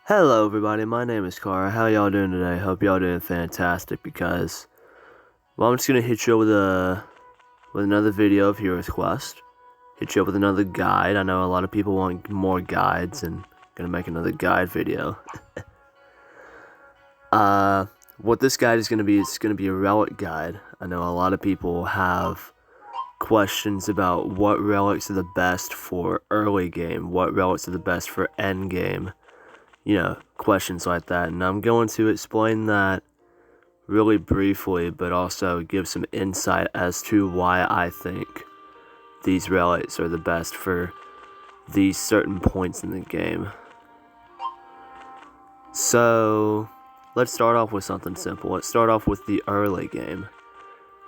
Hello everybody, my name is Cara. How y'all doing today? Hope y'all doing fantastic because, well, I'm just gonna hit you up with another video of Hero's Quest. Hit you up with another guide. I know a lot of people want more guides and gonna make another guide video. What this guide is gonna be, it's gonna be a relic guide. I know a lot of people have questions about what relics are the best for early game, what relics are the best for end game. Questions like that, and I'm going to explain that really briefly, but also give some insight as to why I think these relics are the best for these certain points in the game. So, let's start off with something simple. Let's start off with the early game.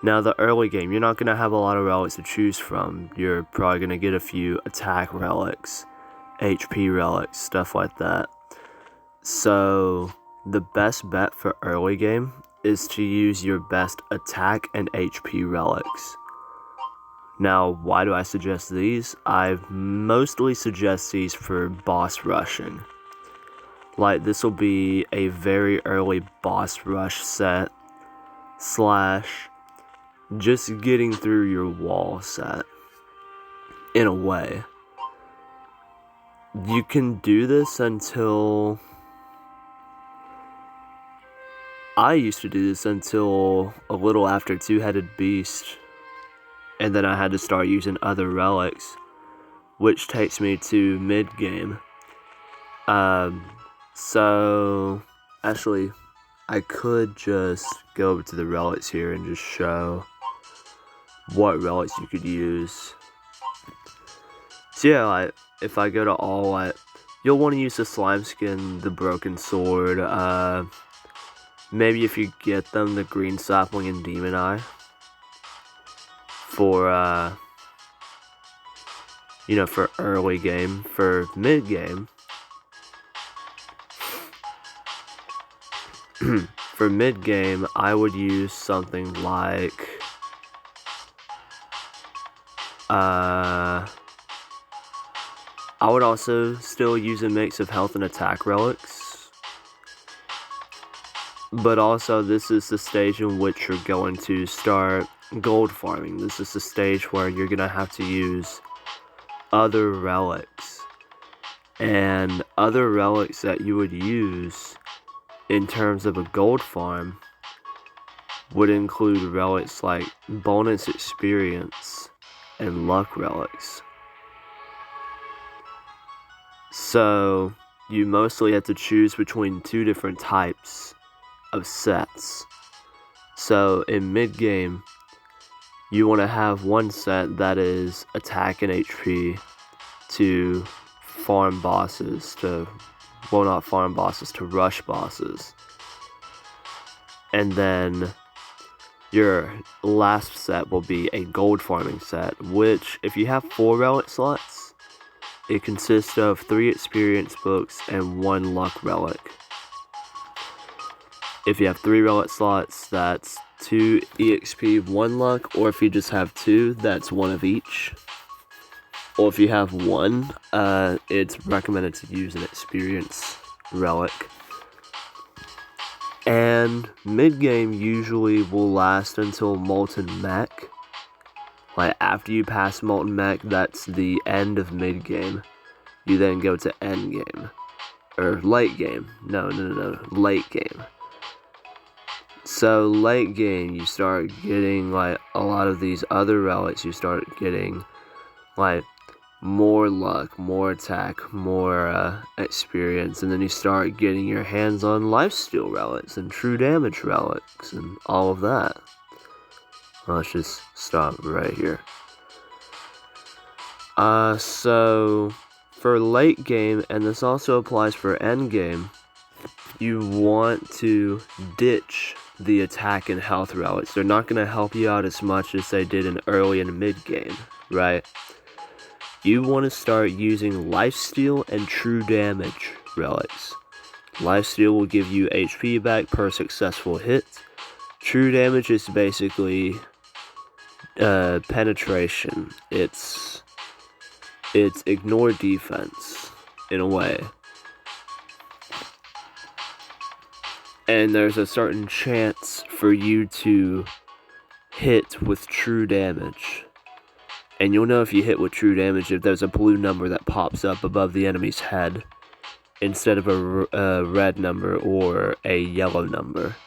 Now, the early game, you're not going to have a lot of relics to choose from. You're probably going to get a few attack relics, HP relics, stuff like that. So, the best bet for early game is to use your best attack and HP relics. Now, why do I suggest these? I mostly suggest these for boss rushing. Like, this will be a very early boss rush set, / just getting through your wall set, in a way. You can do this until... I used to do this until a little after Two-Headed Beast, and then I had to start using other relics, which takes me to mid-game. So, actually, I could just go over to the relics here and just show what relics you could use. So yeah, if I go to all, you'll want to use the slime skin, the broken sword, maybe if you get them, the green sapling and demon eye. For, for early game. For mid game. For mid game, I would use something like, I would also still use a mix of health and attack relics. But also, this is the stage in which you're going to start gold farming. This is the stage where you're going to have to use other relics. And other relics that you would use in terms of a gold farm would include relics like bonus experience and luck relics. So, you mostly have to choose between two different types of sets. So in mid game, you want to have one set that is attack and HP to farm bosses, to rush bosses. And then your last set will be a gold farming set, which if you have 4 relic slots, it consists of 3 experience books and 1 luck relic. If you have 3 relic slots, that's 2 EXP, 1 luck, or if you just have 2, that's 1 of each. Or if you have 1, it's recommended to use an experience relic. And mid-game usually will last until Molten Mech. Like, after you pass Molten Mech, that's the end of mid-game. You then go to end game. Or late game. No, late game. So late game, you start getting like a lot of these other relics. You start getting like more luck, more attack, more experience, and then you start getting your hands on lifesteal relics and true damage relics and all of that. Let's just stop right here. So for late game, and this also applies for end game, you want to ditch the attack and health relics. They're not going to help you out as much as they did in early and mid game, right? You want to start using lifesteal and true damage relics. Lifesteal will give you HP back per successful hit. True damage is basically penetration. It's ignore defense in a way. and there's a certain chance for you to hit with true damage. And you'll know if you hit with true damage if there's a blue number that pops up above the enemy's head instead of a red number or a yellow number.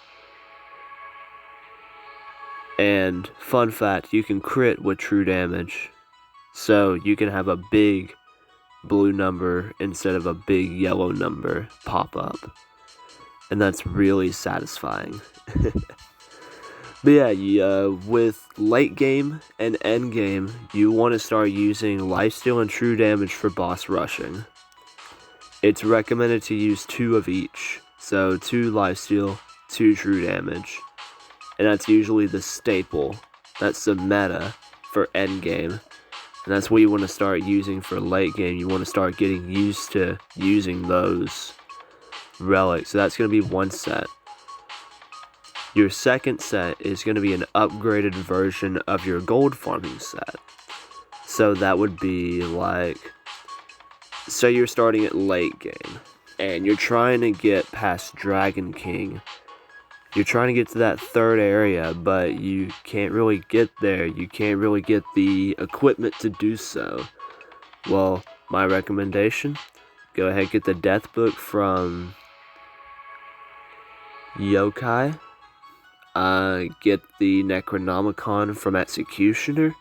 And fun fact, you can crit with true damage. So you can have a big blue number instead of a big yellow number pop up. And that's really satisfying. But yeah, with late game and end game, you want to start using lifesteal and true damage for boss rushing. It's recommended to use 2 of each. So 2 lifesteal, 2 true damage. And that's usually the staple. That's the meta for end game. And that's what you want to start using for late game. You want to start getting used to using those relics. So that's going to be one set. Your second set is going to be an upgraded version of your gold farming set. So that would be like, so you're starting at late game and you're trying to get past Dragon King. You're trying to get to that 3rd area, but you can't really get there. You can't really get the equipment to do so. Well, my recommendation, go ahead and get the death book from Yokai. Get the Necronomicon from Executioner,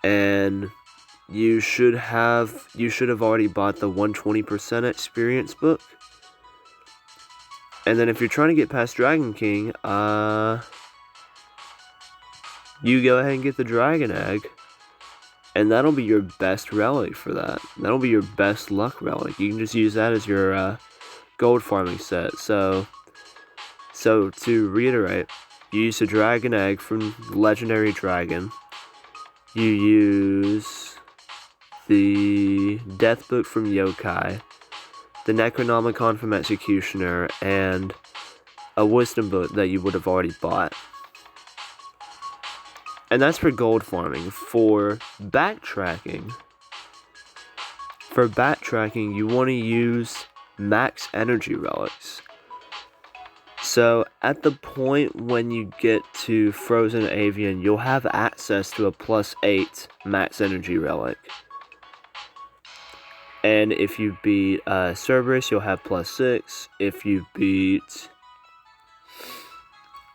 and you should have already bought the 120% experience book. And then if you're trying to get past Dragon King, you go ahead and get the Dragon Egg, and that'll be your best relic for that. That'll be your best luck relic. You can just use that as your gold farming set. So to reiterate, you use the Dragon Egg from Legendary Dragon. You use the Death Book from Yokai, the Necronomicon from Executioner, and a Wisdom Book that you would have already bought. And that's for gold farming. For backtracking, you want to use max energy relics. So at the point when you get to Frozen Avian, you'll have access to a +8 max energy relic. And if you beat Cerberus, you'll have +6. If you beat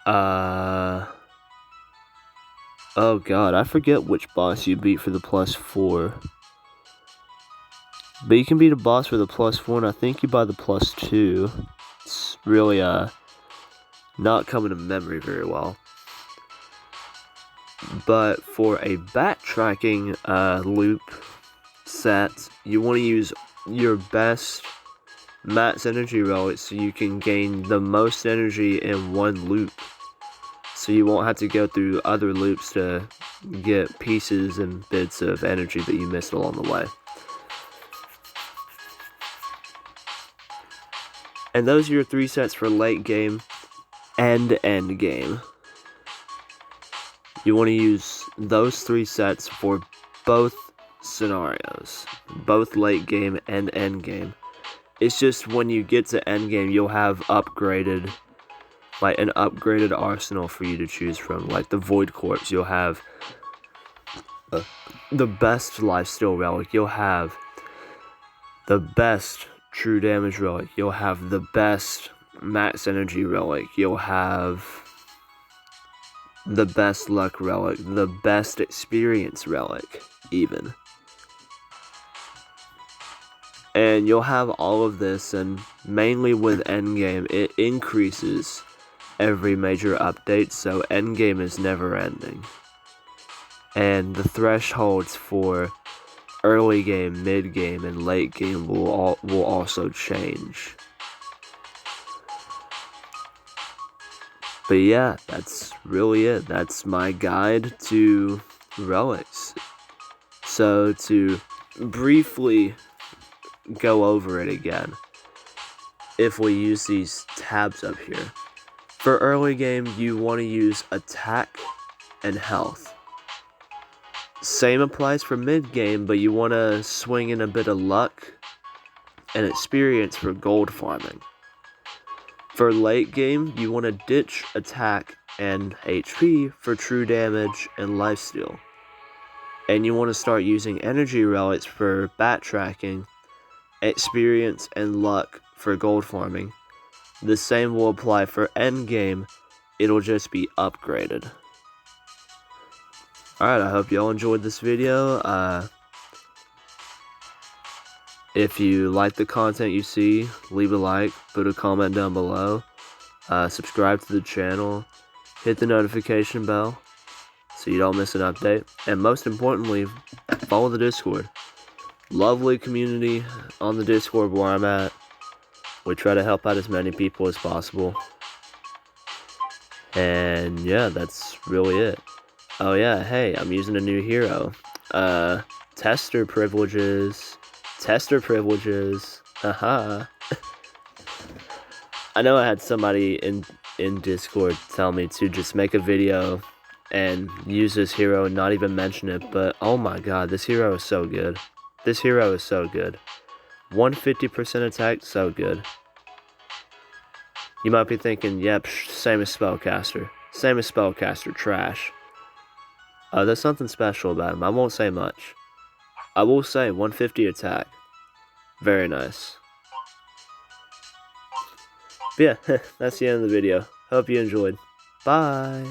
oh god, I forget which boss you beat for the +4. But you can beat a boss for the +4, and I think you buy the +2. It's really not coming to memory very well. But for a backtracking loop set, you want to use your best max energy relics so you can gain the most energy in one loop. So you won't have to go through other loops to get pieces and bits of energy that you missed along the way. And those are your 3 sets for late game and end game. You want to use those 3 sets for both scenarios, both late game and end game. It's just when you get to end game, you'll have an upgraded arsenal for you to choose from. Like the Void Corpse, you'll have the best lifesteal relic, you'll have the best true damage relic, you'll have the best max energy relic, you'll have the best luck relic, the best experience relic, even. And you'll have all of this, and mainly with endgame, it increases every major update, so endgame is never ending. And the thresholds for early game, mid game, and late game will also change. But yeah, that's really it. That's my guide to relics. So to briefly go over it again, if we use these tabs up here, for early game you want to use attack and health. Same applies for mid game, but you want to swing in a bit of luck and experience for gold farming. For late game, you want to ditch attack and HP for true damage and lifesteal. And you want to start using energy relics for backtracking, experience, and luck for gold farming. The same will apply for endgame, it'll just be upgraded. Alright, I hope y'all enjoyed this video. If you like the content you see, leave a like, put a comment down below, subscribe to the channel, hit the notification bell so you don't miss an update, and most importantly, follow the Discord. Lovely community on the Discord where I'm at. We try to help out as many people as possible. And yeah, that's really it. Oh yeah, hey, I'm using a new hero. Tester privileges. Haha. I know I had somebody in Discord tell me to just make a video and use this hero and not even mention it, but oh my god, this hero is so good. This hero is so good. 150% attack, so good. You might be thinking, yep, same as Spellcaster. Same as Spellcaster, trash. There's something special about him. I won't say much. I will say 150 attack. Very nice. But yeah, that's the end of the video. Hope you enjoyed. Bye.